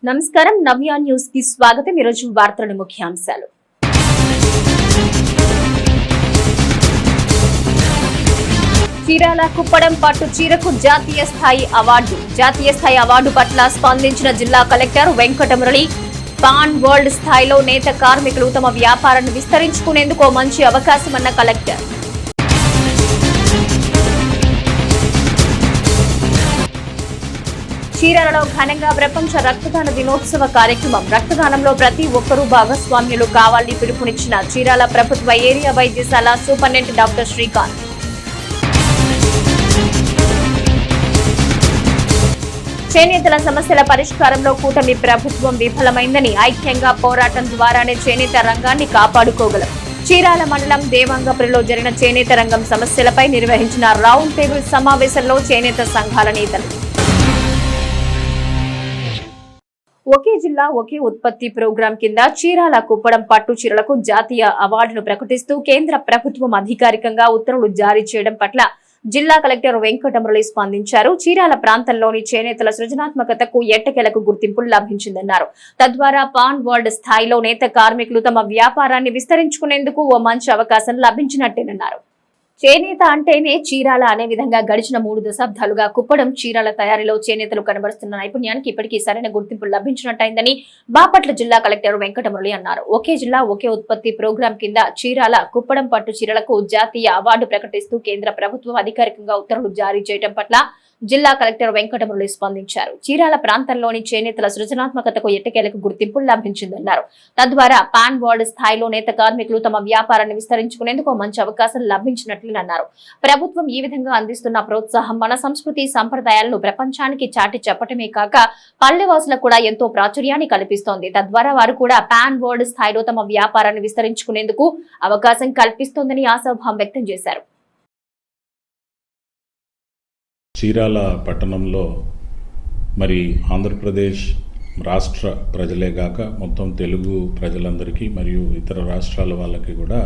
నమస్కారం, నవ్య న్యూస్ కి స్వాగతం. ఈరోజు వార్తల ముఖ్యాంశాలు. చీరాల కుప్పడం పట్టు చీరకు జాతీయ స్థాయి అవార్డు పట్ల స్పందించిన జిల్లా కలెక్టర్ వెంకటమురళి. పాన్ వరల్డ్ స్థాయిలో నేత కార్మికులు తమ వ్యాపారాన్ని విస్తరించుకునేందుకు మంచి అవకాశమన్న కలెక్టర్. చీరాలలో ఘనంగా ప్రపంచ రక్తదాన దినోత్సవ కార్యక్రమం. రక్తదానంలో ప్రతి ఒక్కరూ భాగస్వామ్యులు కావాలని పిలుపునిచ్చిన చీరాల ప్రభుత్వ ఏరియా వైద్యశాల సూపరింటెండెంట్ డాక్టర్ శ్రీకాంత్. చేనేతల సమస్యల పరిష్కారంలో కూటమి ప్రభుత్వం విఫలమైందని, ఐక్యంగా పోరాటం ద్వారానే చేనేత రంగాన్ని కాపాడుకోగలం. చీరాల మండలం దేవాంగపురిలో జరిగిన చేనేత రంగం సమస్యలపై నిర్వహించిన రౌండ్ టేబుల్ సమావేశంలో చేనేత సంఘాల నేతలు. ఒకే జిల్లా ఒకే ఉత్పత్తి ప్రోగ్రాం కింద చీరాల కుప్పడం పట్టు చీరలకు జాతీయ అవార్డును ప్రకటిస్తూ కేంద్ర ప్రభుత్వం అధికారికంగా ఉత్తర్వులు జారీ చేయడం పట్ల జిల్లా కలెక్టర్ వెంకటమురళి స్పందించారు. చీరాల ప్రాంతంలోని చేనేతల సృజనాత్మకతకు ఎట్టకేలకు గుర్తింపు లభించిందన్నారు. తద్వారా పాన్ వరల్డ్ స్థాయిలో నేత కార్మికులు తమ వ్యాపారాన్ని విస్తరించుకునేందుకు ఓ మంచి అవకాశం లభించినట్టేనన్నారు. చేనేత అంటేనే చీరాల అనే విధంగా గడిచిన 3 దశాబ్దాలుగా కుప్పడం చీరాల తయారీలో చేనేతలు కనబరుస్తున్న నైపుణ్యానికి ఇప్పటికీ సరైన గుర్తింపు లభించినట్టయిందని బాపట్ల జిల్లా కలెక్టర్ వెంకటమురళి అన్నారు. ఒకే జిల్లా ఒకే ఉత్పత్తి ప్రోగ్రాం కింద చీరాల కుప్పడం పట్టు చీరలకు జాతీయ అవార్డు ప్రకటిస్తూ కేంద్ర ప్రభుత్వం అధికారికంగా ఉత్తర్వులు జారీ చేయడం పట్ల జిల్లా కలెక్టర్ వెంకటమురళి స్పందించారు. చీరాల ప్రాంతంలోని చేనేతల సృజనాత్మకతకు ఎట్టకేలకు గుర్తింపు లభించిందన్నారు. తద్వారా పాన్ వరల్డ్ స్థాయిలో నేత కార్మికులు తమ వ్యాపారాన్ని విస్తరించుకునేందుకు మంచి అవకాశం లభించినట్లేనన్నారు. ప్రభుత్వం ఈ విధంగా అందిస్తున్న ప్రోత్సాహం మన సంస్కృతి సంప్రదాయాలను ప్రపంచానికి చాటి చెప్పటమే కాక పల్లెవాసులకు కూడా ఎంతో ప్రాచుర్యాన్ని కల్పిస్తోంది. తద్వారా వారు కూడా పాన్ వరల్డ్ స్థాయిలో తమ వ్యాపారాన్ని విస్తరించుకునేందుకు అవకాశం కల్పిస్తోందని ఆశాభావం వ్యక్తం చేశారు. చీరాల పట్టణంలో మరి ఆంధ్రప్రదేశ్ రాష్ట్ర ప్రజలే గాక మొత్తం తెలుగు ప్రజలందరికీ మరియు ఇతర రాష్ట్రాల వాళ్ళకి కూడా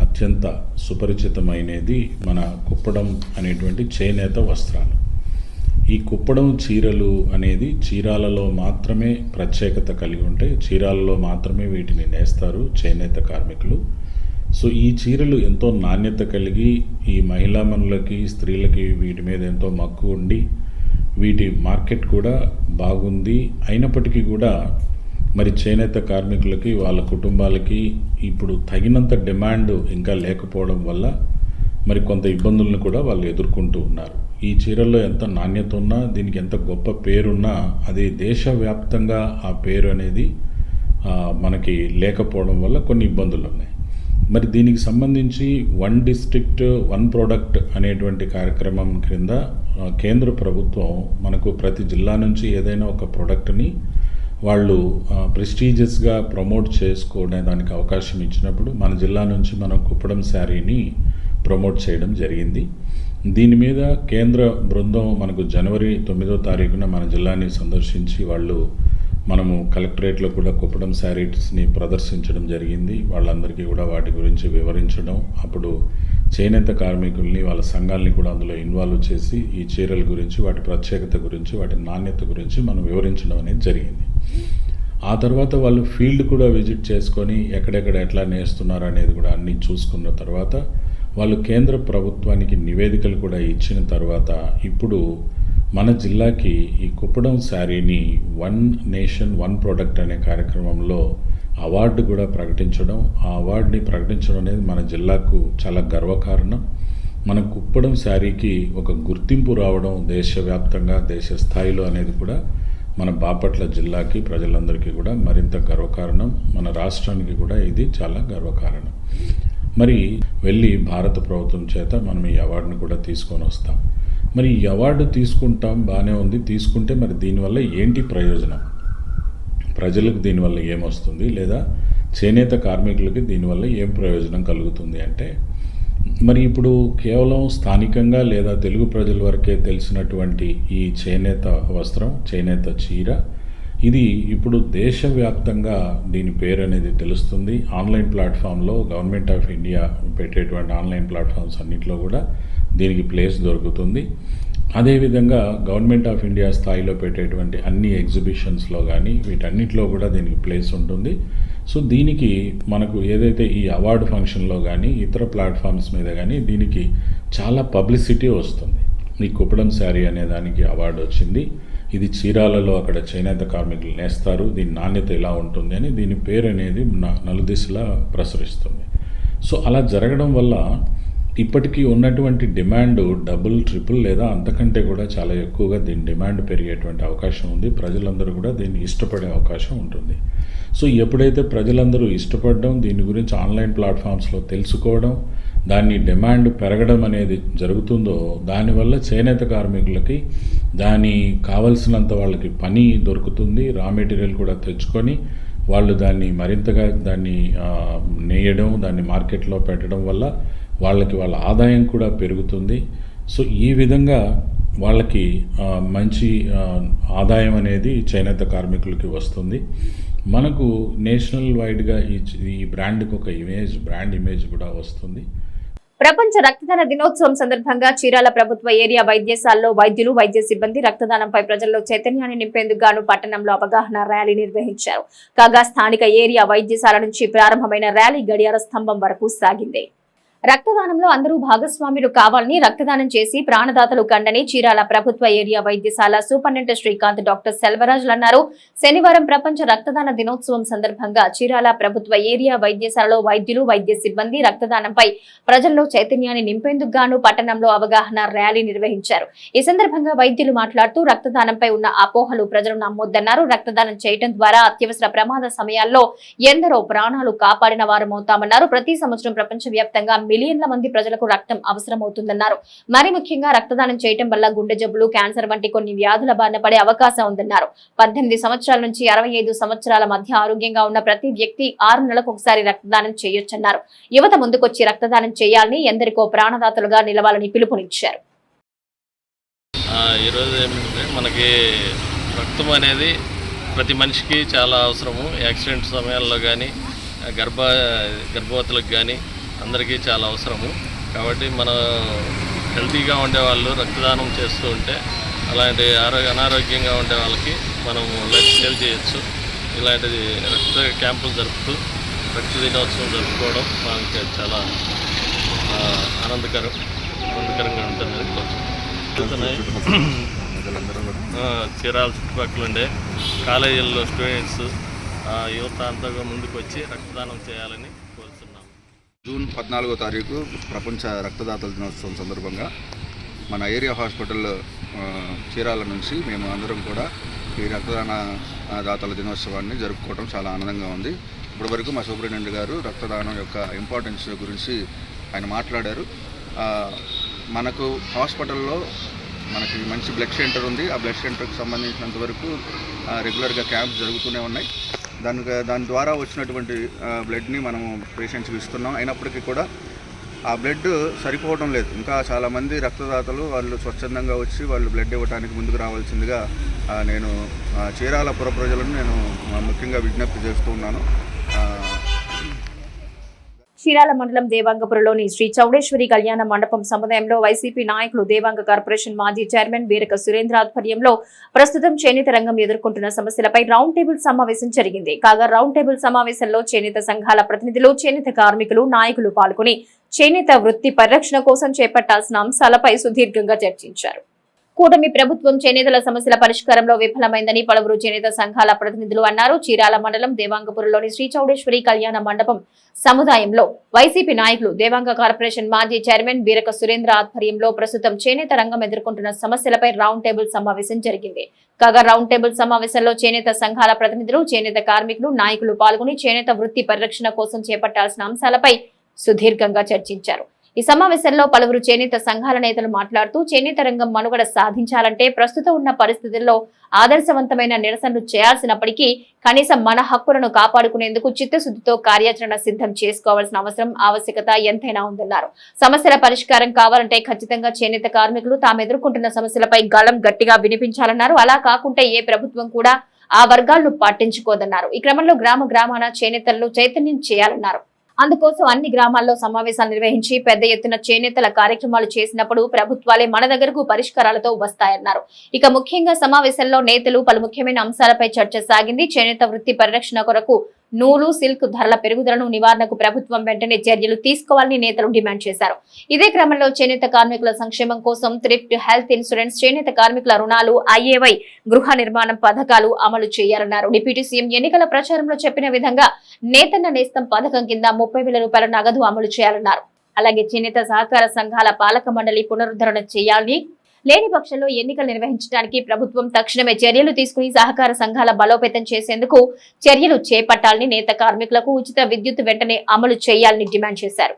అత్యంత సుపరిచితమైనది మన కుప్పడం అనేటువంటి చేనేత వస్త్రాలు. ఈ కుప్పడం చీరలు అనేది చీరాలలో మాత్రమే ప్రత్యేకత కలిగి ఉంటాయి. చీరాలలో మాత్రమే వీటిని నేస్తారు చేనేత కార్మికులు. సో ఈ చీరలు ఎంతో నాణ్యత కలిగి ఈ మహిళామణులకి స్త్రీలకి వీటి మీద ఎంతో మక్కువ ఉండి వీటి మార్కెట్ కూడా బాగుంది. అయినప్పటికీ కూడా మరి చేనేత కార్మికులకి వాళ్ళ కుటుంబాలకి ఇప్పుడు తగినంత డిమాండ్ ఇంకా లేకపోవడం వల్ల మరి కొంత ఇబ్బందులను కూడా వాళ్ళు ఎదుర్కొంటూ ఉన్నారు. ఈ చీరల్లో ఎంత నాణ్యత ఉన్నా దీనికి ఎంత గొప్ప పేరున్నా అది దేశవ్యాప్తంగా ఆ పేరు అనేది మనకి లేకపోవడం వల్ల కొన్ని ఇబ్బందులు ఉన్నాయి. మరి దీనికి సంబంధించి 1 డిస్ట్రిక్ట్ 1 ప్రోడక్ట్ అనేటువంటి కార్యక్రమం క్రింద కేంద్ర ప్రభుత్వం మనకు ప్రతి జిల్లా నుంచి ఏదైనా ఒక ప్రోడక్ట్ని వాళ్ళు ప్రెస్టీజియస్గా ప్రమోట్ చేసుకోవడానికి అవకాశం ఇచ్చినప్పుడు మన జిల్లా నుంచి మనం కుప్పడం శారీని ప్రమోట్ చేయడం జరిగింది. దీని మీద కేంద్ర బృందం మనకు జనవరి 9వ తారీఖున మన జిల్లాని సందర్శించి మనము కలెక్టరేట్లో కూడా కుప్పడం శారీస్ని ప్రదర్శించడం జరిగింది. వాళ్ళందరికీ కూడా వాటి గురించి వివరించడం, అప్పుడు చేనేత కార్మికుల్ని వాళ్ళ సంఘాలని కూడా అందులో ఇన్వాల్వ్ చేసి ఈ చీరల గురించి వాటి ప్రత్యేకత గురించి వాటి నాణ్యత గురించి మనం వివరించడం అనేది జరిగింది. ఆ తర్వాత వాళ్ళు ఫీల్డ్ కూడా విజిట్ చేసుకొని ఎక్కడెక్కడ ఎట్లా నేస్తున్నారు అనేది కూడా అన్నీ చూసుకున్న తర్వాత వాళ్ళు కేంద్ర ప్రభుత్వానికి నివేదికలు కూడా ఇచ్చిన తర్వాత ఇప్పుడు మన జిల్లాకి ఈ కుప్పడం శారీని 1 నేషన్ 1 ప్రోడక్ట్ అనే కార్యక్రమంలో అవార్డు కూడా ప్రకటించడం, ఆ అవార్డుని ప్రకటించడం అనేది మన జిల్లాకు చాలా గర్వకారణం. మన కుప్పడం శారీకి ఒక గుర్తింపు రావడం దేశవ్యాప్తంగా దేశ స్థాయిలో అనేది కూడా మన బాపట్ల జిల్లాకి ప్రజలందరికీ కూడా మరింత గర్వకారణం. మన రాష్ట్రానికి కూడా ఇది చాలా గర్వకారణం. మరి వెళ్ళి భారత ప్రభుత్వం చేత మనం ఈ అవార్డుని కూడా తీసుకొని వస్తాం. మరి ఈ అవార్డు తీసుకుంటాం, బాగానే ఉంది. తీసుకుంటే మరి దీనివల్ల ఏంటి ప్రయోజనం, ప్రజలకు దీనివల్ల ఏమొస్తుంది, లేదా చేనేత కార్మికులకి దీనివల్ల ఏం ప్రయోజనం కలుగుతుంది అంటే, మరి ఇప్పుడు కేవలం స్థానికంగా లేదా తెలుగు ప్రజల వరకే తెలిసినటువంటి ఈ చేనేత వస్త్రం, చేనేత చీర, ఇది ఇప్పుడు దేశవ్యాప్తంగా దీని పేరు అనేది తెలుస్తుంది. ఆన్లైన్ ప్లాట్ఫామ్లో గవర్నమెంట్ ఆఫ్ ఇండియా పెట్టేటువంటి ఆన్లైన్ ప్లాట్ఫామ్స్ అన్నింటిలో కూడా దీనికి ప్లేస్ దొరుకుతుంది. అదేవిధంగా గవర్నమెంట్ ఆఫ్ ఇండియా స్థాయిలో పెట్టేటువంటి అన్ని ఎగ్జిబిషన్స్లో కానీ వీటన్నిటిలో కూడా దీనికి ప్లేస్ ఉంటుంది. సో దీనికి మనకు ఏదైతే ఈ అవార్డు ఫంక్షన్లో కానీ ఇతర ప్లాట్ఫామ్స్ మీద కానీ దీనికి చాలా పబ్లిసిటీ వస్తుంది. ఈ కుప్పడం శారీ అనే దానికి అవార్డు వచ్చింది. ఇది చీరాలలో అక్కడ చేనేత కార్మికులు నేస్తారు, దీని నాణ్యత ఇలా ఉంటుంది అని దీని పేరు అనేది నలుదిశలా ప్రసరిస్తుంది. సో అలా జరగడం వల్ల ఇప్పటికీ ఉన్నటువంటి డిమాండ్ డబుల్, ట్రిపుల్ లేదా అంతకంటే కూడా చాలా ఎక్కువగా దీని డిమాండ్ పెరిగేటువంటి అవకాశం ఉంది. ప్రజలందరూ కూడా దీన్ని ఇష్టపడే అవకాశం ఉంటుంది. సో ఎప్పుడైతే ప్రజలందరూ ఇష్టపడడం, దీని గురించి ఆన్లైన్ ప్లాట్ఫామ్స్లో తెలుసుకోవడం, దాన్ని డిమాండ్ పెరగడం అనేది జరుగుతుందో దానివల్ల చేనేత కార్మికులకి దాని కావలసినంత వాళ్ళకి పని దొరుకుతుంది. రా మెటీరియల్ కూడా తెచ్చుకొని వాళ్ళు దాన్ని మరింతగా నేయడం, దాన్ని మార్కెట్లో పెట్టడం వల్ల వాళ్ళ ఆదాయం కూడా పెరుగుతుంది. సో ఈ విధంగా వాళ్ళకి మంచి ఆదాయం అనేది చేనేత కార్మికులకి వస్తుంది. మనకు నేషనల్ వైడ్గా ఈ బ్రాండ్కి ఒక బ్రాండ్ ఇమేజ్ కూడా వస్తుంది. ప్రపంచ రక్తదాన దినోత్సవం సందర్భంగా చీరాల ప్రభుత్వ ఏరియా వైద్యశాలలో వైద్యులు, వైద్య సిబ్బంది రక్తదానంపై ప్రజల్లో చైతన్యాన్ని నింపేందుకు గాను పట్టణంలో అవగాహన ర్యాలీ నిర్వహించారు. కాగా స్థానిక ఏరియా వైద్యశాల నుంచి ప్రారంభమైన ర్యాలీ గడియార స్తంభం వరకు సాగింది. రక్తదానంలో అందరూ భాగస్వాములు కావాలని, రక్తదానం చేసి ప్రాణదాతలు కండని చీరాల ప్రభుత్వ ఏరియా వైద్యశాల సూపరింటెండెంట్ శ్రీకాంత్ డాక్టర్ సెల్వరాజులు అన్నారు. శనివారం ప్రపంచ రక్తదాన దినోత్సవం సందర్భంగా చీరాల ప్రభుత్వ ఏరియా వైద్యశాలలో వైద్యులు, వైద్య సిబ్బంది రక్తదానంపై ప్రజల్లో చైతన్యాన్ని నింపేందుకు గాను పట్టణంలో అవగాహన ర్యాలీ నిర్వహించారు. ఈ సందర్భంగా వైద్యులు మాట్లాడుతూ రక్తదానంపై ఉన్న అపోహలు ప్రజలు నమ్మొద్దన్నారు. రక్తదానం చేయడం ద్వారా అత్యవసర ప్రమాద సమయాల్లో ఎందరో ప్రాణాలు కాపాడిన వారమవుతామన్నారు. ప్రతి సంవత్సరం ప్రపంచవ్యాప్తంగా మిలియన్ల మంది ప్రజలకు రక్తం అవసరమవుతుందన్నారు. మరి ముఖ్యంగా రక్తదానం చేయడం వల్ల గుండె జబ్బులు, క్యాన్సర్ వంటి కొన్ని వ్యాధుల బారిన పడే అవకాశం ఉందన్నారు. 18 సంవత్సరాల నుంచి 65 సంవత్సరాల మధ్య ఆరోగ్యంగా ఉన్న ప్రతి వ్యక్తి 6 నెలలకు ఒకసారి రక్తదానం చేయొచ్చన్నారు. యువత ముందుకొచ్చి రక్తదానం చేయాలని, ఎందరికో ప్రాణదాతలుగా నిలవాలని పిలుపునిచ్చారు. ఈరోజు ఏమిటంటే మనకి రక్తం అనేది ప్రతి మనిషికి చాలా అవసరము. యాక్సిడెంట్ సమయాల్లో కానీ గర్భవతులకు కానీ అందరికీ చాలా అవసరము. కాబట్టి మన హెల్తీగా ఉండేవాళ్ళు రక్తదానం చేస్తూ ఉంటే అలాంటి అనారోగ్యంగా ఉండే వాళ్ళకి మనం లైఫ్ సేవ్ చేయొచ్చు. ఇలాంటిది రక్త క్యాంపులు జరుపుతూ రక్త దినోత్సవం జరుపుకోవడం మనకి చాలా ఆనందకరంగా ఉంటుందని కోరుతున్నాయి. చీరాల చుట్టుపక్కల ఉండే కాలేజీల్లో స్టూడెంట్స్, యువత అంతా ముందుకు వచ్చి రక్తదానం చేయాలని కోరుతున్నాం. జూన్ 14వ తారీఖు ప్రపంచ రక్తదాతల దినోత్సవం సందర్భంగా మన ఏరియా హాస్పిటల్ చీరాల నుంచి మేము అందరం కూడా ఈ రక్తదాన దాతల దినోత్సవాన్ని జరుపుకోవడం చాలా ఆనందంగా ఉంది. ఇప్పటి వరకు మా సూపరింటెండెంట్ గారు రక్తదానం యొక్క ఇంపార్టెన్స్ గురించి ఆయన మాట్లాడారు. మనకు హాస్పిటల్లో మనకి మంచి బ్లడ్ సెంటర్ ఉంది. ఆ బ్లడ్ సెంటర్కి సంబంధించినంత వరకు రెగ్యులర్గా క్యాంప్స్ జరుగుతూనే ఉన్నాయి. దాని ద్వారా వచ్చినటువంటి బ్లడ్ని మనము పేషెంట్స్కి ఇస్తున్నాం. అయినప్పటికీ కూడా ఆ బ్లడ్ సరిపోవడం లేదు. ఇంకా చాలామంది రక్తదాతలు వాళ్ళు స్వచ్ఛందంగా వచ్చి వాళ్ళు బ్లడ్ ఇవ్వడానికి ముందుకు రావాల్సిందిగా నేను చీరాల పుర ప్రజలను నేను ముఖ్యంగా విజ్ఞప్తి చేస్తూ ఉన్నాను. చీరాల మండలం దేవాంగపురంలోని శ్రీ చౌడేశ్వరి కళ్యాణ మండపం సముదాయంలో వైసీపీ నాయకులు, దేవాంగ కార్పొరేషన్ మాజీ చైర్మన్ వీరక సురేంద్ర ఆధ్వర్యంలో ప్రస్తుతం చేనేత రంగం ఎదుర్కొంటున్న సమస్యలపై రౌండ్ టేబుల్ సమావేశం జరిగింది. కాగా రౌండ్ టేబుల్ సమావేశంలో చేనేత సంఘాల ప్రతినిధులు, చేనేత కార్మికులు, నాయకులు పాల్గొని చేనేత వృత్తి పరిరక్షణ కోసం చేపట్టాల్సిన అంశాలపై సుదీర్ఘంగా చర్చించారు. కూటమి ప్రభుత్వం చేనేతల సమస్యల పరిష్కారంలో విఫలమైందని పలువురు చేనేత సంఘాల ప్రతినిధులు అన్నారు. చీరాల మండలం దేవాంగపురంలోని శ్రీ చౌడేశ్వరి కళ్యాణ మండపం సముదాయంలో వైసీపీ నాయకులు, దేవాంగ కార్పొరేషన్ మాజీ చైర్మన్ వీరక సురేంద్ర ఆధ్వర్యంలో ప్రస్తుతం చేనేత రంగం ఎదుర్కొంటున్న సమస్యలపై రౌండ్ టేబుల్ సమావేశం జరిగింది. కాగా రౌండ్ టేబుల్ సమావేశంలో చేనేత సంఘాల ప్రతినిధులు, చేనేత కార్మికులు, నాయకులు పాల్గొని చేనేత వృత్తి పరిరక్షణ కోసం చేపట్టాల్సిన అంశాలపై సుదీర్ఘంగా చర్చించారు. ఈ సమావేశంలో పలువురు చేనేత సంఘాల నేతలు మాట్లాడుతూ చేనేత రంగం మనుగడ సాధించాలంటే ప్రస్తుతం ఉన్న పరిస్థితుల్లో ఆదర్శవంతమైన నిరసనలు చేయాల్సినప్పటికీ కనీసం మన హక్కులను కాపాడుకునేందుకు చిత్తశుద్ధితో కార్యాచరణ సిద్ధం చేసుకోవాల్సిన ఆవశ్యకత ఎంతైనా ఉందన్నారు. సమస్యల పరిష్కారం కావాలంటే ఖచ్చితంగా చేనేత కార్మికులు తాము ఎదుర్కొంటున్న సమస్యలపై గళం గట్టిగా వినిపించాలన్నారు. అలా కాకుంటే ఏ ప్రభుత్వం కూడా ఆ వర్గాలను పట్టించుకోదన్నారు. ఈ క్రమంలో గ్రామాన చేనేతలను చైతన్యం చేయాలన్నారు. అందుకోసం అన్ని గ్రామాల్లో సమావేశాలు నిర్వహించి పెద్ద ఎత్తున చేనేతల కార్యక్రమాలు చేసినప్పుడు ప్రభుత్వాలే మన దగ్గరకు పరిష్కారాలతో వస్తాయన్నారు. ఇక ముఖ్యంగా సమావేశంలో నేతలు పలు ముఖ్యమైన అంశాలపై చర్చ సాగింది. చేనేత వృత్తి పరిరక్షణ కొరకు నూలు, సిల్క్ ధరల పెరుగుదలను నివారణకు ప్రభుత్వం వెంటనే చర్యలు తీసుకోవాలని నేతలు డిమాండ్ చేశారు. ఇదే క్రమంలో చేనేత కార్మికుల సంక్షేమం కోసం థ్రిఫ్ట్, హెల్త్ ఇన్సూరెన్స్, చేనేత కార్మికుల రుణాలు, IAY గృహ నిర్మాణం పథకాలు అమలు చేయాలన్నారు. డిప్యూటీ సీఎం ఎన్నికల ప్రచారంలో చెప్పిన విధంగా నేతన్న నేస్తం పథకం కింద 30,000 రూపాయల నగదు అమలు చేయాలన్నారు. అలాగే చేనేత సహకార సంఘాల పాలక మండలి పునరుద్ధరణ చేయాలని, లేని పక్షంలో ఎన్నికలు నిర్వహించడానికి ప్రభుత్వం తక్షణమే చర్యలు తీసుకుని సహకార సంఘాల బలోపేతం చేసేందుకు చర్యలు చేపట్టాలని, నేత కార్మికులకు ఉచిత విద్యుత్ వెంటనే అమలు చేయాలని డిమాండ్ చేశారు.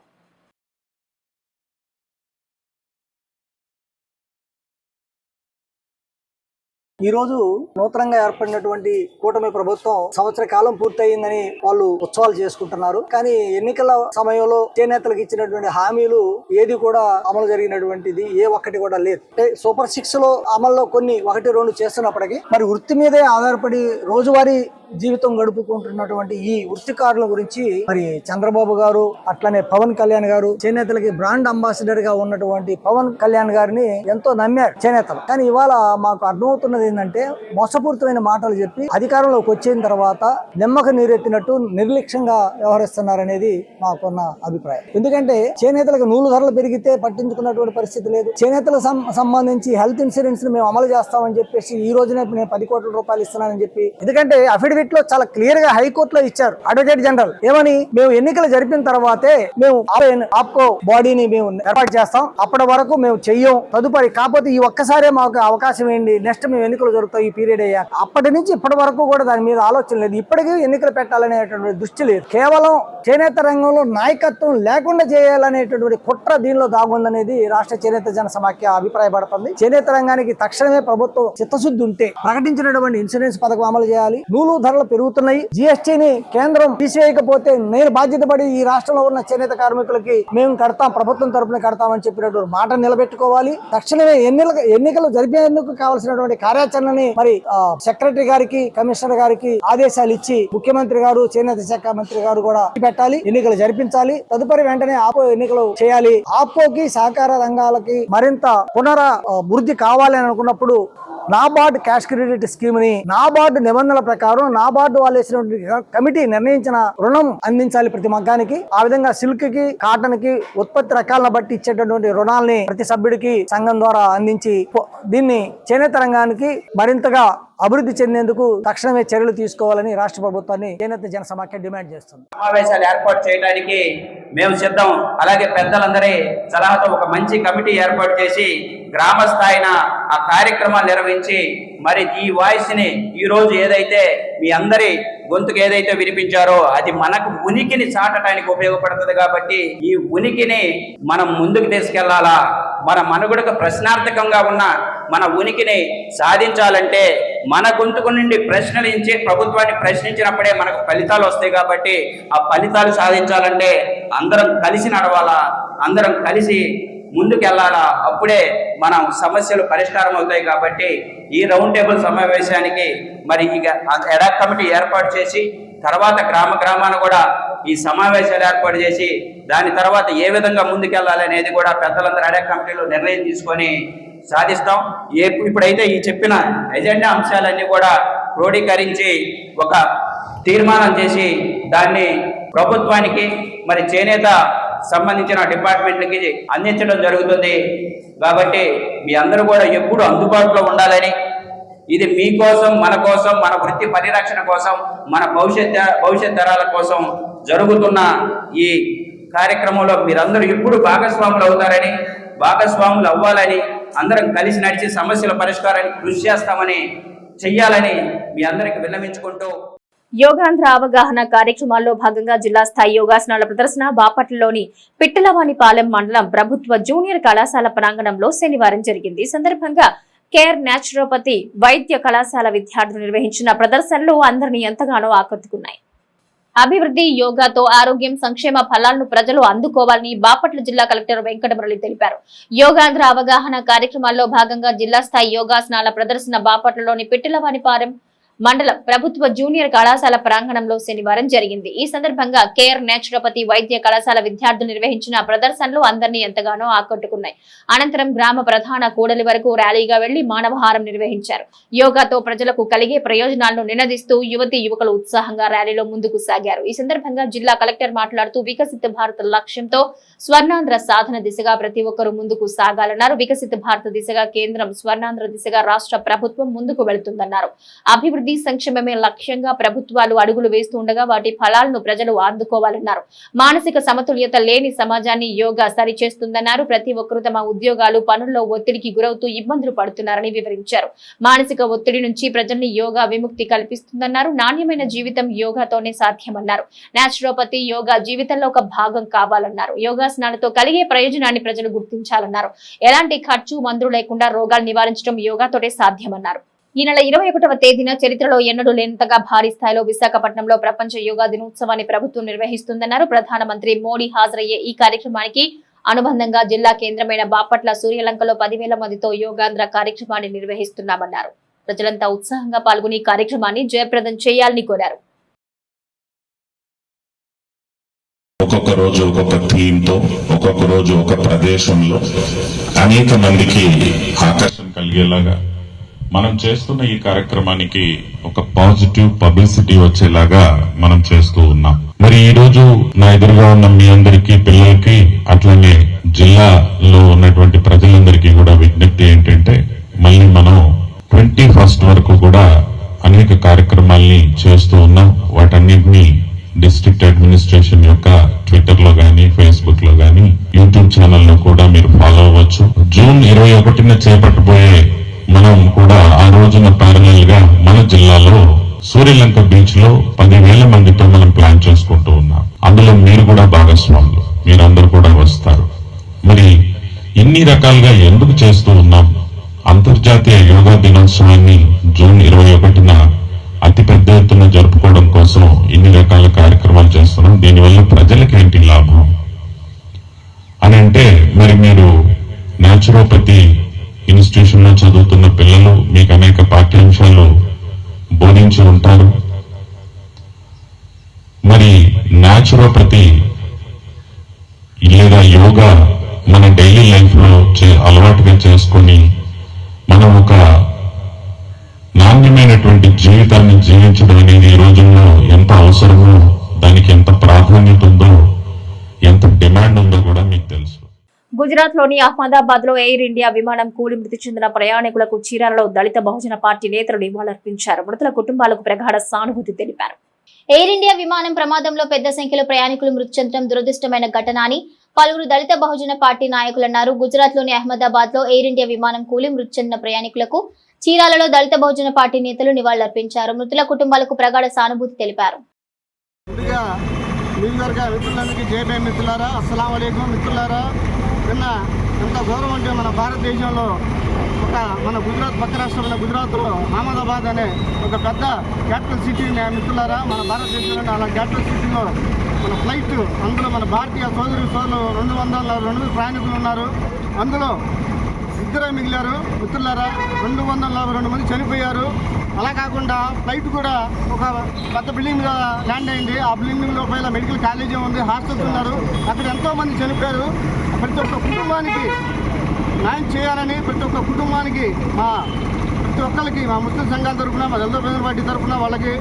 ఈ రోజు నూతనంగా ఏర్పడినటువంటి కూటమి ప్రభుత్వం సంవత్సర కాలం పూర్తయిందని వాళ్ళు ఉత్సవాలు చేసుకుంటున్నారు. కానీ ఎన్నికల సమయంలో చేనేతలకు ఇచ్చినటువంటి హామీలు ఏది కూడా అమలు జరిగినటువంటిది ఏ ఒక్కటి కూడా లేదు. సూపర్ 6 లో అమల్లో కొన్ని 1-2 చేస్తున్నప్పటికీ మరి వృత్తి మీదే ఆధారపడి రోజువారీ జీవితం గడుపుకుంటున్నటువంటి ఈ వృత్తికారుల గురించి మరి చంద్రబాబు గారు, అట్లనే పవన్ కళ్యాణ్ గారు, చేనేతలకి బ్రాండ్ అంబాసిడర్ గా ఉన్నటువంటి పవన్ కళ్యాణ్ గారిని ఎంతో నమ్మారు చేనేతలు. కానీ ఇవాళ మాకు అర్థమవుతున్నది ఏంటంటే మోసపూరితమైన మాటలు చెప్పి అధికారంలోకి వచ్చిన తర్వాత నిమ్మక నీరెత్తినట్టు నిర్లక్ష్యంగా వ్యవహరిస్తున్నారనేది మాకున్న అభిప్రాయం. ఎందుకంటే చేనేతలకు నూలు ధరలు పెరిగితే పట్టించుకున్నటువంటి పరిస్థితి లేదు. చేనేతలకు సంబంధించి హెల్త్ ఇన్సూరెన్స్ మేము అమలు చేస్తామని చెప్పేసి ఈ రోజునే నేను 10 కోట్ల రూపాయలు ఇస్తున్నానని చెప్పి, ఎందుకంటే అఫిడవిట్ లో చాలా క్లియర్ గా హైకోర్టులో ఇచ్చారు అడ్వకేట్ జనరల్ ఏమని, మేము ఎన్నికలు జరిపిన తర్వాతే మేము ఆప్కో బాడీని మేము ఏర్పాటు చేస్తాం, అప్పటి వరకు మేము చెయ్యం, తదుపరి కాకపోతే ఈ ఒక్కసారే మాకు అవకాశం ఏంటి, నెక్స్ట్ మేము ఎన్నికలు జరుగుతాయి ఈ పీరియడ్ అయ్యాక. అప్పటి నుంచి ఇప్పటి వరకు కూడా దాని మీద ఆలోచన లేదు. ఇప్పటికీ ఎన్నికలు పెట్టాలనేటువంటి దృష్టి లేదు. కేవలం చేనేత రంగంలో నాయకత్వం లేకుండా చేయాలనేటువంటి కుట్ర దీనిలో దాగుందనేది రాష్ట్ర చేనేత జన సమాఖ్య అభిప్రాయపడుతుంది. చేనేత రంగానికి తక్షణమే ప్రభుత్వం చిత్తశుద్ధి ఉంటే ప్రకటించినటువంటి ఇన్సూరెన్స్ పథకం అమలు చేయాలి. నూలు ధరలు పెరుగుతున్నాయి, GSTని కేంద్రం తీసేయకపోతే నేను బాధ్యత పడి ఈ రాష్ట్రంలో ఉన్న చేనేత కార్మికులకి మేము కడతాం, ప్రభుత్వం తరపున కడతామని చెప్పినటువంటి మాట నిలబెట్టుకోవాలి. తక్షణమే ఎన్నికలు జరిపేందుకు కావాల్సినటువంటి కార్యాచరణని మరి సెక్రటరీ గారికి, కమిషనర్ గారికి ఆదేశాలు ఇచ్చి ముఖ్యమంత్రి గారు, చేనేత శాఖ మంత్రి గారు కూడా పెట్టాలి, ఎన్నికలు జరిపించాలి. తదుపరి వెంటనే ఆప్కో ఎన్నికలు చేయాలి. ఆప్కోకి సహకార రంగాలకి మరింత పునరాభివృద్ధి కావాలి అని అనుకున్నప్పుడు నాబార్డ్ క్యాష్ క్రెడిట్ స్కీమ్ ని నాబార్డ్ నిబంధనల ప్రకారం నాబార్డ్ వాళ్ళు వేసినటువంటి కమిటీ నిర్ణయించిన రుణం అందించాలి ప్రతి మగ్గానికి. ఆ విధంగా సిల్క్ కి, కాటన్ కి ఉత్పత్తి రకాలను బట్టి ఇచ్చేటటువంటి రుణాలని ప్రతి సభ్యుడికి సంఘం ద్వారా అందించి దీన్ని చేనేత రంగానికి మరింతగా అభివృద్ధి చెందేందుకు తక్షణమే చర్యలు తీసుకోవాలని రాష్ట్ర ప్రభుత్వాన్ని చేనేత జన సమాఖ్య డిమాండ్ చేస్తుంది. సమావేశాలు ఏర్పాటు చేయడానికి మేము సిద్ధం. అలాగే పెద్దలందరి సలహాతో ఒక మంచి కమిటీ ఏర్పాటు చేసి గ్రామ స్థాయిన ఆ కార్యక్రమాలు నిర్వహించి మరి ఈ వాయిస్ ని ఈ రోజు ఏదైతే మీ అందరి గొంతుకు ఏదైతే వినిపించారో అది మనకు ఉనికిని చాటడానికి ఉపయోగపడుతుంది. కాబట్టి ఈ ఉనికిని మనం ముందుకు తీసుకెళ్లాలా, మన మనుగడకు ప్రశ్నార్థకంగా ఉన్న మన ఉనికిని సాధించాలంటే మన గొంతుకు నుండి ప్రశ్నలించి ప్రభుత్వాన్ని ప్రశ్నించినప్పుడే మనకు ఫలితాలు వస్తాయి. కాబట్టి ఆ ఫలితాలు సాధించాలంటే అందరం కలిసి నడవాలా, అందరం కలిసి ముందుకెళ్లాలా, అప్పుడే మనం సమస్యలు పరిష్కారం అవుతాయి. కాబట్టి ఈ రౌండ్ టేబుల్ సమావేశానికి మరి ఇక ఎడాక్ కమిటీ ఏర్పాటు చేసి తర్వాత గ్రామాన కూడా ఈ సమావేశాలు ఏర్పాటు చేసి దాని తర్వాత ఏ విధంగా ముందుకెళ్లాలి అనేది కూడా పెద్దలందరూ ఎడాక్ కమిటీలో నిర్ణయం తీసుకొని సాధిస్తాం. ఇప్పుడైతే ఈ చెప్పిన ఎజెండా అంశాలన్నీ కూడా క్రోడీకరించి ఒక తీర్మానం చేసి దాన్ని ప్రభుత్వానికి మరి చేనేత సంబంధించిన డిపార్ట్మెంట్లకి అందించడం జరుగుతుంది. కాబట్టి మీ అందరూ కూడా ఎప్పుడు అందుబాటులో ఉండాలని, ఇది మీకోసం, మన కోసం, మన వృత్తి పరిరక్షణ కోసం, మన భవిష్యత్ తరాల కోసం జరుగుతున్న ఈ కార్యక్రమంలో మీరందరూ ఎప్పుడు భాగస్వాములు అవుతారని, భాగస్వాములు అవ్వాలని, అందరం కలిసి నడిచి సమస్యల పరిష్కారానికి కృషి చేస్తామని చెయ్యాలని మీ అందరికి విన్నవించుకుంటూ యోగాంధ్ర అవగాహన కార్యక్రమాల్లో భాగంగా జిల్లా స్థాయి యోగాసనాల ప్రదర్శన బాపట్లలోని పిట్టలవానిపాలెం మండలం ప్రభుత్వ జూనియర్ కళాశాల ప్రాంగణంలో శనివారం జరిగింది. ఈ సందర్భంగా కేర్ న్యాచురోపతి వైద్య కళాశాల విద్యార్థులు నిర్వహించిన ప్రదర్శనలు అందరినీ ఎంతగానో ఆకట్టుకున్నాయి. అభివృద్ధి యోగాతో ఆరోగ్యం, సంక్షేమ ఫలాలను ప్రజలు అందుకోవాలని బాపట్ల జిల్లా కలెక్టర్ వెంకటమురళి తెలిపారు. యోగాంధ్ర అవగాహన కార్యక్రమాల్లో భాగంగా జిల్లా స్థాయి యోగాసనాల ప్రదర్శన బాపట్లలోని పిట్టలవానిపాలెం మండలం ప్రభుత్వ జూనియర్ కళాశాల ప్రాంగణంలో శనివారం జరిగింది. ఈ సందర్భంగా కేర్ నేచురోపతి వైద్య కళాశాల విద్యార్థులు నిర్వహించిన ప్రదర్శనలు అందరినీ ఎంతగానో ఆకట్టుకున్నాయి. అనంతరం గ్రామ ప్రధాన కూడలి వరకు ర్యాలీగా వెళ్లి మానవహారం నిర్వహించారు. యోగాతో ప్రజలకు కలిగే ప్రయోజనాలను నినదిస్తూ యువతీ యువకులు ఉత్సాహంగా ర్యాలీలో ముందుకు సాగారు. ఈ సందర్భంగా జిల్లా కలెక్టర్ మాట్లాడుతూ వికసిత భారత్ లక్ష్యంతో స్వర్ణాంధ్ర సాధన దిశగా ప్రతి ఒక్కరూ ముందుకు సాగాలన్నారు. వికసిత భారత దిశగా కేంద్రం, స్వర్ణాంధ్ర దిశగా రాష్ట్ర ప్రభుత్వం ముందుకు వెళుతుందన్నారు. అభివృద్ధి సంక్షేమమే లక్ష్యంగా ప్రభుత్వాలు అడుగులు వేస్తుండగా వాటి ఫలాలను ప్రజలు అందుకోవాలన్నారు. మానసిక సమతుల్యత లేని సమాజాన్ని యోగా సరిచేస్తుందన్నారు. ప్రతి ఒక్కరూ తమ ఉద్యోగాలు, పనుల్లో ఒత్తిడికి గురవుతూ ఇబ్బందులు పడుతున్నారని వివరించారు. మానసిక ఒత్తిడి నుంచి ప్రజల్ని యోగా విముక్తి కల్పిస్తుందన్నారు. నాణ్యమైన జీవితం యోగాతోనే సాధ్యమన్నారు. నేచురోపతి యోగా జీవితంలో ఒక భాగం కావాలన్నారు. యోగాసనాలతో కలిగే ప్రయోజనాన్ని ప్రజలు గుర్తించాలన్నారు. ఎలాంటి ఖర్చు, మందులు లేకుండా రోగాలు నివారించడం యోగాతోనే సాధ్యమన్నారు. ఈ నెల 21వ తేదీన చరిత్రలో ఎన్నడూ లేనంతగా భారీ స్థాయిలో విశాఖపట్నంలో ప్రపంచ యోగా దినోత్సవాన్ని ప్రభుత్వం నిర్వహిస్తుందన్నారు. ప్రధానమంత్రి మోడీ హాజరయ్యే ఈ కార్యక్రమానికి అనుబంధంగా జిల్లా కేంద్రమైన బాపట్ల సూర్యలంకలో 10,000 మందితో యోగాంధ్ర కార్యక్రమాన్ని నిర్వహిస్తున్నామన్నారు. ప్రజలంతా ఉత్సాహంగా పాల్గొని ఈ కార్యక్రమాన్ని జయప్రదం చేయాలని కోరారు. ఒక్కొక్క రోజు ఒక్కొక్క థీమ్తో, ఒక్కొక్క రోజు ఒక ప్రదేశంలో అనేక మందికి ఆకర్షణ కలిగేలాగా మనం చేస్తున్న ఈ కార్యక్రమానికి ఒక పాజిటివ్ పబ్లిసిటీ వచ్చేలాగా మనం చేస్తూ ఉన్నాం. మరి ఈ రోజు నా ఎదురుగా ఉన్న మీ అందరికీ, పిల్లలకి, అట్లనే జిల్లాలో ఉన్నటువంటి ప్రజలందరికీ కూడా విజ్ఞప్తి ఏంటంటే, మళ్ళీ మనం 21st వరకు కూడా అనేక కార్యక్రమాల్ని చేస్తూ ఉన్నాం. వాటన్నిటినీ డిస్ట్రిక్ట్ అడ్మినిస్ట్రేషన్ యొక్క ట్విట్టర్ లో గానీ, ఫేస్బుక్ లో గానీ, యూట్యూబ్ ఛానల్లో కూడా మీరు ఫాలో అవ్వచ్చు. జూన్ 21న చేపట్టబోయే మనం కూడా ఆ రోజున ప్యారలల్ గా మన జిల్లాలో సూర్యలంక బీచ్ లో 10,000 మందితో మనం ప్లాన్ చేసుకుంటూ ఉన్నాం. అందులో మీరు కూడా భాగస్వాములు, మీరందరూ కూడా వస్తారు. మరి ఇన్ని రకాలుగా ఎందుకు చేస్తూ ఉన్నాం? అంతర్జాతీయ యోగా దినోత్సవాన్ని జూన్ 21న అతి పెద్ద ఎత్తున జరుపుకోవడం కోసం ఇన్ని రకాల కార్యక్రమాలు చేస్తున్నాం. దీనివల్ల ప్రజలకు ఏంటి లాభం అని అంటే, మరి మీరు నేచురోపతి ఇన్స్టిట్యూషన్ లో చదువుతున్న పిల్లలు మీకు అనేక పాఠ్యాంశాలు బోధించి ఉంటారు. మరి నేచురోపతి లేదా యోగా మన డైలీ లైఫ్ లో అలవాటుగా చేసుకొని మనం ఒక నాణ్యమైనటువంటి జీవితాన్ని జీవించడం అనేది ఈ రోజుల్లో ఎంత అవసరమో, దానికి ఎంత ప్రాధాన్యత ఉందో, ఎంత డిమాండ్ ఉందో కూడా మీకు తెలుసు. గుజరాత్ లోని అహ్మదాబాద్ లో ఎయిర్ ఇండియా విమానం కూలి మృతి చెందిన ప్రయాణికులకు చీరాలలో దళిత బహుజన పార్టీ నేతలు నివాళులర్పించారు. మృతుల కుటుంబాలకు ప్రగాఢ సానుభూతి తెలిపారు. ఎయిర్ ఇండియా విమానం ప్రమాదంలో పెద్ద సంఖ్యలో ప్రయాణికులు మృతి చెందడం దురదృష్టమైన ఘటన అని పలువురు దళిత బహుజన పార్టీ నాయకులు అన్నారు. గుజరాత్ లోని అహ్మదాబాద్ లో ఎయిర్ ఇండియా విమానం కూలి మృతి చెందిన ప్రయాణికులకు చీరాలలో దళిత బహుజన పార్టీ నేతలు నివాళులర్పించారు. మృతుల కుటుంబాలకు ప్రగాఢ సానుభూతి తెలిపారు. నిన్న ఎంత గౌరవం అంటే, మన భారతదేశంలో మన గుజరాత్ పక్క రాష్ట్రమైన గుజరాత్లో అహ్మదాబాద్ అనే ఒక పెద్ద క్యాపిటల్ సిటీ మిత్రులారా, మన భారతదేశంలో అలా క్యాపిటల్ సిటీలో మన ఫ్లైట్, అందులో మన భారతీయ సోదరులు 202 ప్రయాణికులు ఉన్నారు. అందులో 2 మిగిలారు మిత్రులారా. 242 మంది చనిపోయారు. అలా కాకుండా ఫ్లైట్ కూడా ఒక పెద్ద బిల్డింగ్ మీద ల్యాండ్ అయింది. ఆ బిల్డింగ్ లోపల మెడికల్ కాలేజీ ఉంది, హాస్టల్స్ ఉన్నారు. అక్కడ ఎంతోమంది చనిపోయారు. ప్రతి ఒక్క కుటుంబానికి న్యాయం చేయాలని, ప్రతి ఒక్క కుటుంబానికి ప్రతి ఒక్కరికి మా ముస్లిం సంఘాల తరఫున, మా దళిత బహుజన పార్టీ తరఫున వాళ్ళకి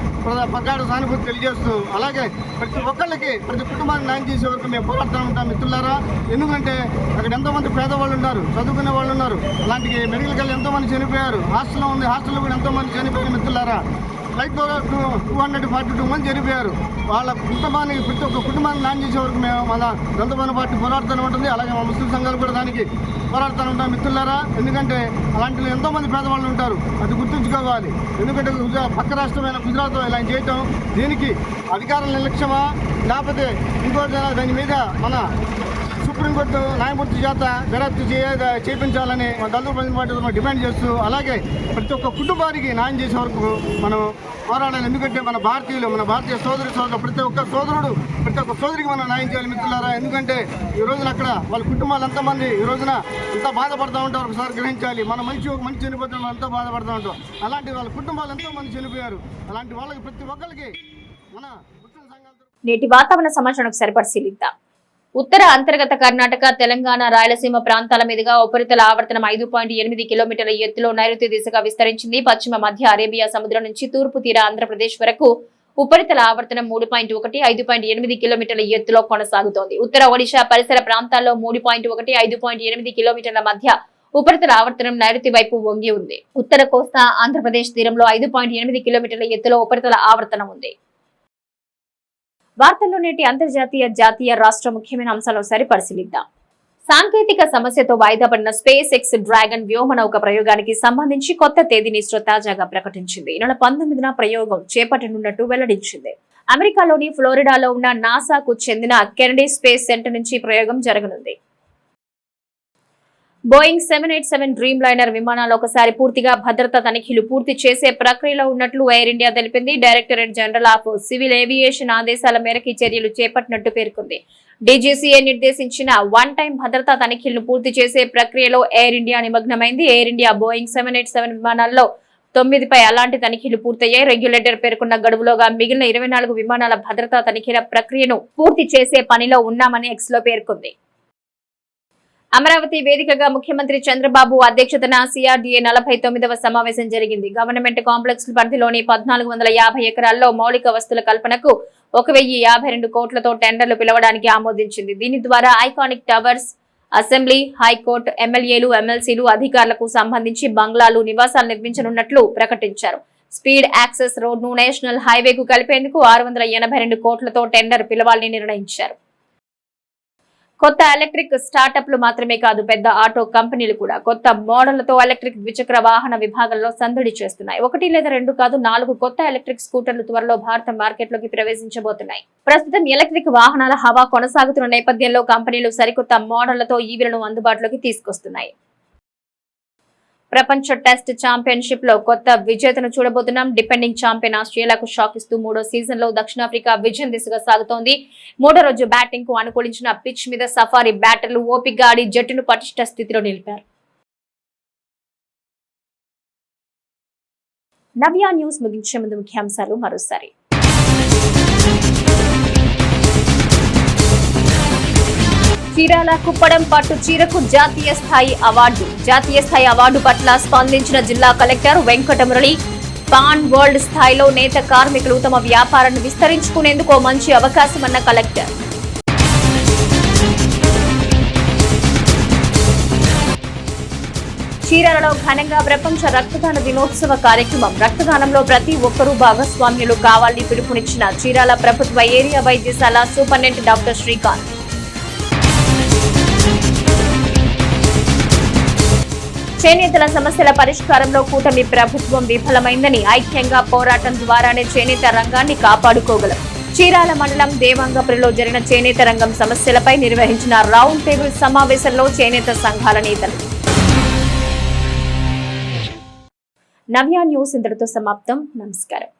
ప్రగాఢ సానుభూతి తెలియజేస్తూ, అలాగే ప్రతి ఒక్కరికి, ప్రతి కుటుంబానికి న్యాయం చేసే వరకు మేము పోరాడుతూ ఉంటాం మిత్రులారా. ఎందుకంటే అక్కడ ఎంతోమంది పేదవాళ్ళు ఉన్నారు, చదువుకునే వాళ్ళు ఉన్నారు. అలాంటి మెడికల్ కాలేజ్ ఎంతోమంది చనిపోయారు. హాస్టల్లో ఉంది, హాస్టల్లో కూడా ఎంతోమంది చనిపోయారు మిత్రులారా. ఫ్లైట్ 242 మంది చనిపోయారు. వాళ్ళ కుటుంబానికి, ప్రతి ఒక్క కుటుంబానికి న్యాయం చేసే వరకు మేము మన దళిత బహుజన పార్టీ పోరాడుతూనే ఉంటుంది. అలాగే మా ముస్లిం సంఘాలు కూడా దానికి పోరాడుతూ ఉంటాం మిత్రులారా. ఎందుకంటే అలాంటి ఎంతోమంది పేదవాళ్ళు ఉంటారు, అది గుర్తుంచుకోవాలి. ఎందుకంటే పక్క రాష్ట్రమైన గుజరాత్లో ఇలా చేయటం, దీనికి అధికారుల నిర్లక్ష్యమా లేకపోతే ఇంకోటి దాని మీద మన సుప్రీంకోర్టు న్యాయమూర్తి చేత దర్యాప్తు చేయించాలని మన దళిత బహుజన పార్టీ డిమాండ్ చేస్తూ, అలాగే ప్రతి ఒక్క కుటుంబానికి న్యాయం చేసే వరకు మనం పోరాడాలి. ఎందుకంటే మన భారతీయులు, మన భారతీయ సోదరులు, ప్రతి ఒక్క సోదరుడు ప్రతి ఒక్క సోదరికి మనం న్యాయం చేయాలి మిత్రులారా. ఎందుకంటే ఈ రోజున అక్కడ వాళ్ళ కుటుంబాలు ఎంతమంది ఈ రోజున ఎంత బాధపడుతూ ఉంటారు ఒకసారి గ్రహించాలి. మన మంచి చనిపోతే మనం ఎంతో బాధపడుతూ ఉంటాం. అలాంటి వాళ్ళ కుటుంబాలు ఎంతో మంది చనిపోయారు. అలాంటి వాళ్ళకి ప్రతి ఒక్కరికి మన ముస్లిం సంఘాలతో నేటి వాతావరణ సమాచారం సరిపరిశీలిద్దాం. ఉత్తర అంతర్గత కర్ణాటక, తెలంగాణ, రాయలసీమ ప్రాంతాల మీదుగా ఉపరితల ఆవర్తనం 5.8 కిలోమీటర్ల ఎత్తులో నైరుతి దిశగా విస్తరించింది. పశ్చిమ మధ్య అరేబియా సముద్రం నుంచి తూర్పు తీర ఆంధ్రప్రదేశ్ వరకు ఉపరితల ఆవర్తనం 3.1, 5.8 కిలోమీటర్ల ఎత్తులో కొనసాగుతోంది. ఉత్తర ఒడిశా పరిసర ప్రాంతాల్లో 3.1, 5.8 కిలోమీటర్ల మధ్య ఉపరితల ఆవర్తనం నైరుతి వైపు వంగి ఉంది. ఉత్తర కోస్తా ఆంధ్రప్రదేశ్ తీరంలో 5.8 కిలోమీటర్ల ఎత్తులో ఉపరితల ఆవర్తనం ఉంది. వార్తల్లో నేటి అంతర్జాతీయ, జాతీయ, రాష్ట్ర ముఖ్యమైన అంశాలను పరిశీలిద్దాం. సాంకేతిక సమస్యతో వాయిదా పడిన స్పేస్ ఎక్స్ డ్రాగన్ వ్యోమనౌక ప్రయోగానికి సంబంధించి కొత్త తేదీని ఇస్రో తాజాగా ప్రకటించింది. ఈ నెల 19న ప్రయోగం చేపట్టనున్నట్టు వెల్లడించింది. అమెరికాలోని ఫ్లోరిడాలో ఉన్న నాసాకు చెందిన కెనడీ స్పేస్ సెంటర్ నుంచి ప్రయోగం జరగనుంది. బోయింగ్ 787 డ్రీమ్ లైనర్ విమానాలు ఒకసారి పూర్తిగా భద్రతా తనిఖీలు పూర్తి చేసే ప్రక్రియలో ఉన్నట్లు ఎయిర్ ఇండియా తెలిపింది. Directorate general of civil aviation ఆదేశాల మేరకు చర్యలు చేపట్టినట్టు పేర్కొంది. డీజీసీఏ నిర్దేశించిన వన్ టైం భద్రతా తనిఖీలను పూర్తి చేసే ప్రక్రియలో ఎయిర్ ఇండియా నిమగ్నమైంది. ఎయిర్ ఇండియా బోయింగ్ 787 విమానాల్లో 9పై అలాంటి తనిఖీలు పూర్తయ్యాయి. రెగ్యులేటర్ పేర్కొన్న గడువులోగా మిగిలిన 24 విమానాల భద్రతా తనిఖీల ప్రక్రియను పూర్తి చేసే పనిలో ఉన్నామని ఎక్స్ లో పేర్కొంది. అమరావతి వేదికగా ముఖ్యమంత్రి చంద్రబాబు అధ్యక్షతన సిఆర్డీఏ 49వ సమావేశం జరిగింది. గవర్నమెంట్ కాంప్లెక్స్ పరిధిలోని 1450 ఎకరాల్లో మౌలిక వస్తువుల కల్పనకు 1052 కోట్లతో టెండర్లు పిలవడానికి ఆమోదించింది. దీని ద్వారా ఐకానిక్ టవర్స్, అసెంబ్లీ, హైకోర్టు, ఎమ్మెల్యేలు, ఎమ్మెల్సీలు, అధికారులకు సంబంధించి బంగ్లాలు, నివాసాలు నిర్మించనున్నట్లు ప్రకటించారు. స్పీడ్ యాక్సెస్ రోడ్ను నేషనల్ హైవేకు కలిపేందుకు 682 కోట్లతో టెండర్ పిలవాలని నిర్ణయించారు. కొత్త ఎలక్ట్రిక్ స్టార్టప్లు మాత్రమే కాదు, పెద్ద ఆటో కంపెనీలు కూడా కొత్త మోడళ్లతో ఎలక్ట్రిక్ ద్విచక్ర వాహన విభాగంలో సందడి చేస్తున్నాయి. 1 లేదా 2 కాదు, 4 కొత్త ఎలక్ట్రిక్ స్కూటర్లు త్వరలో భారత మార్కెట్లోకి ప్రవేశించబోతున్నాయి. ప్రస్తుతం ఎలక్ట్రిక్ వాహనాల హవా కొనసాగుతున్న నేపథ్యంలో కంపెనీలు సరికొత్త మోడళ్లతో ఈవీలను అందుబాటులోకి తీసుకొస్తున్నాయి. ప్రపంచ టెస్ట్ ఛాంపియన్షిప్ లో కొత్త విజేతను చూడబోతున్నాం. డిపెండింగ్ ఛాంపియన్ ఆస్ట్రేలియాకు షాక్ ఇస్తూ 3వ సీజన్ లో దక్షిణాఫ్రికా విజయం దిశగా సాగుతోంది. 3వ రోజు బ్యాటింగ్ కు అనుకూలించిన పిచ్ మీద సఫారీ బ్యాటర్లు ఓపికగా ఆడి జట్టును పటిష్ట స్థితిలో నిలిపారు. నవ్య న్యూస్ ముగించే ముందు ముఖ్యాంశాలు మరోసారి. చీరాల కుప్పడం పట్టు చీరకు జాతీయ స్థాయి అవార్డు. జాతీయ స్థాయి అవార్డు పట్ల స్పందించిన జిల్లా కలెక్టర్ వెంకటమురళి, పాన్ వరల్డ్ స్థాయిలో నేత కార్మికులు తమ వ్యాపారాన్ని విస్తరించుకునేందుకు మంచి అవకాశమన్న కలెక్టర్. చీరాలలో ఘనంగా ప్రపంచ రక్తదాన దినోత్సవ కార్యక్రమం. రక్తదానంలో ప్రతి ఒక్కరూ భాగస్వామ్యులు కావాలని పిలుపునిచ్చిన చీరాల ప్రభుత్వ ఏరియా వైద్యశాల సూపరింటెండెంట్ డాక్టర్ శ్రీకాంత్. చేనేతల సమస్యల పరిష్కారంలో కూటమి ప్రభుత్వం విఫలమైందని, ఐక్యంగా పోరాటం ద్వారానే చేనేత రంగాన్ని కాపాడుకోగలం. చీరాల మండలం దేవాంగపురిలో జరిగిన చేనేత రంగం సమస్యలపై నిర్వహించిన రౌండ్ టేబుల్ సమావేశంలో చేనేత సంఘాల నేతలు. నవ్య న్యూస్ ఇంతటితో సమాప్తం. నమస్కారం.